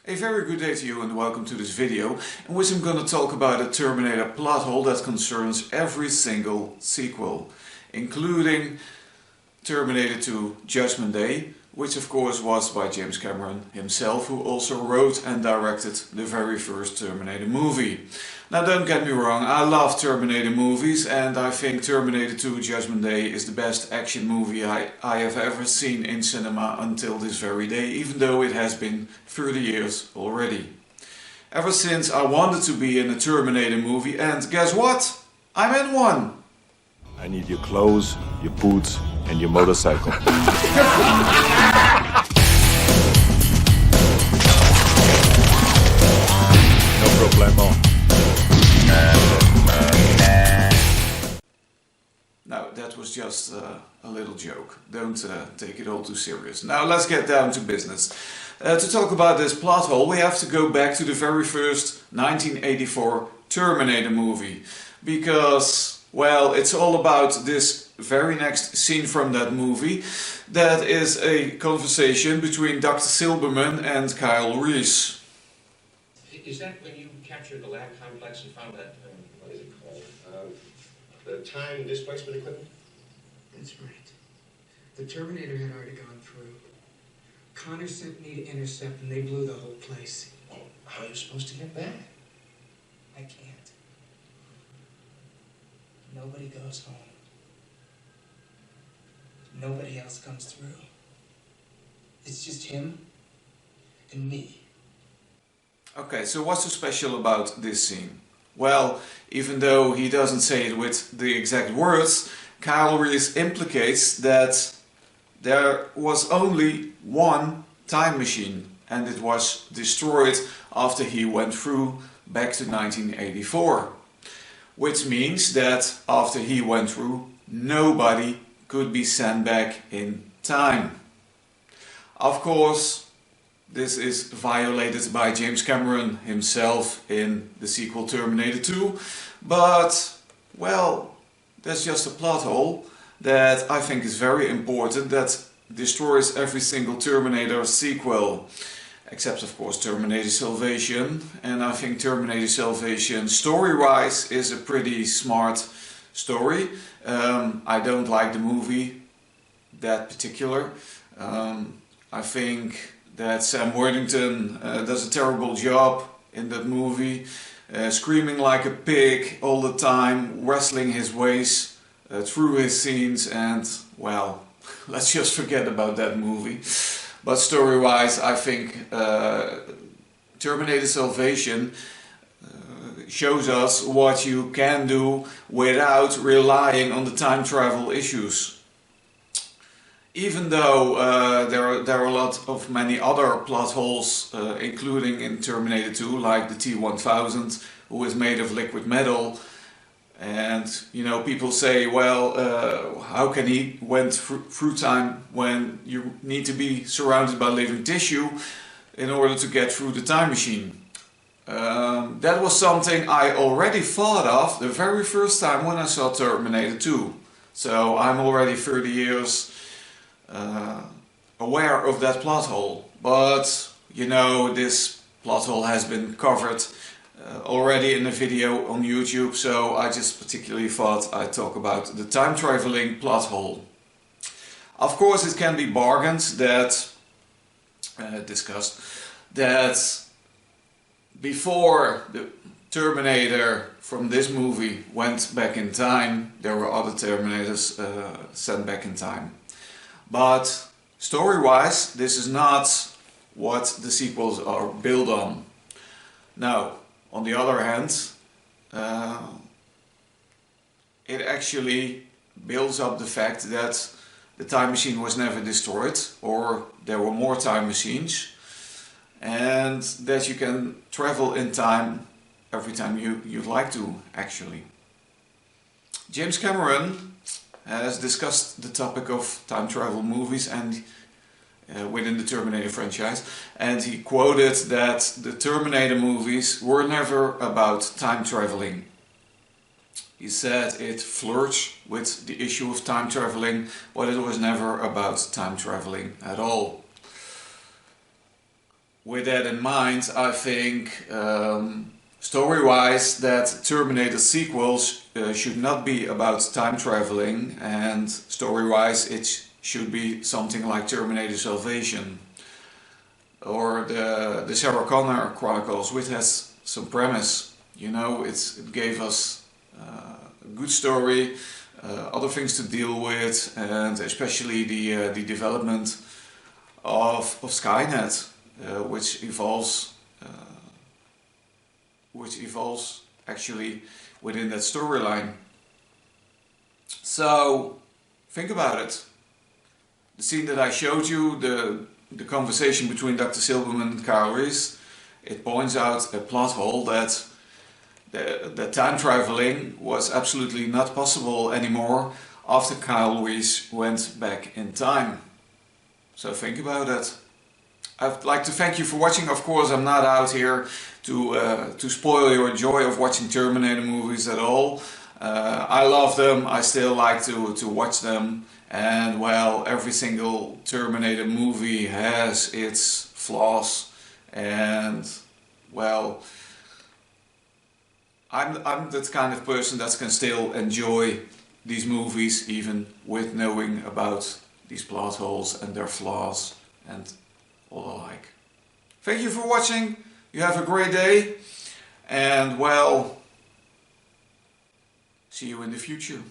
A very good day to you and welcome to this video in which I'm going to talk about a Terminator plot hole that concerns every single sequel, including Terminator 2 Judgment Day, which of course was by James Cameron himself, who also wrote and directed the very first Terminator movie. Now don't get me wrong, I love Terminator movies and I think Terminator 2 Judgment Day is the best action movie I have ever seen in cinema until this very day, even though it has been 30 years already. Ever since I wanted to be in a Terminator movie, and guess what? I'm in one! I need your clothes, your boots and your motorcycle. No problemo. Now that was just a little joke, don't take it all too serious. Now let's get down to business. To talk about this plot hole we have to go back to the very first 1984 Terminator movie. Because, well, it's all about this very next scene from that movie. That is a conversation between Dr. Silberman and Kyle Reese. Is that when you captured the lab complex and found that, what is it called? The time displacement equipment? That's right. The Terminator had already gone through. Connor sent me to intercept and they blew the whole place. Well, how are you supposed to get back? I can't. Nobody goes home. Nobody else comes through. It's just him and me. Okay, so what's so special about this scene? Well, even though he doesn't say it with the exact words, Kyle Reese implicates that there was only one time machine and it was destroyed after he went through back to 1984. Which means that after he went through, nobody could be sent back in time. Of course, this is violated by James Cameron himself in the sequel Terminator 2, but, well, that's just a plot hole that I think is very important, that destroys every single Terminator sequel, except of course Terminator Salvation. And I think Terminator Salvation, story-wise, is a pretty smart story. I don't like the movie, that particular. I think that Sam Worthington does a terrible job in that movie, screaming like a pig all the time, wrestling his ways through his scenes, and, well, let's just forget about that movie. But story-wise, I think Terminator Salvation shows us what you can do without relying on the time travel issues. Even though there are a lot of many other plot holes, including in Terminator 2, like the T-1000, who is made of liquid metal. And, you know, people say, well, how can he went through time when you need to be surrounded by living tissue in order to get through the time machine? That was something I already thought of the very first time when I saw Terminator 2. So I'm already 30 years aware of that plot hole. But, you know, this plot hole has been covered already in a video on YouTube, so I just particularly thought I'd talk about the time traveling plot hole. Of course it can be bargained that, discussed, that before the Terminator from this movie went back in time, there were other Terminators sent back in time. But story-wise, this is not what the sequels are built on. Now, on the other hand, it actually builds up the fact that the time machine was never destroyed, or there were more time machines, and that you can travel in time every time you'd like to, actually. James Cameron has discussed the topic of time travel movies and within the Terminator franchise, and he quoted that the Terminator movies were never about time traveling. He said it flirts with the issue of time traveling, but it was never about time traveling at all. with that in mind, I think story-wise that Terminator sequels should not be about time traveling, and story-wise it should be something like Terminator Salvation or the Sarah Connor Chronicles, which has some premise. You know, it gave us a good story, other things to deal with, and especially the development of Skynet, which evolves actually within that storyline. So think about it. The scene that I showed you, the conversation between Dr. Silberman and Kyle Reese, it points out a plot hole that that time traveling was absolutely not possible anymore after Kyle Reese went back in time. So think about it. I'd like to thank you for watching. Of course, I'm not out here to spoil your joy of watching Terminator movies at all. I love them. I still like to watch them. And well, every single Terminator movie has its flaws. And well, I'm that kind of person that can still enjoy these movies even with knowing about these plot holes and their flaws and all the like. Thank you for watching. You have a great day, and well, see you in the future.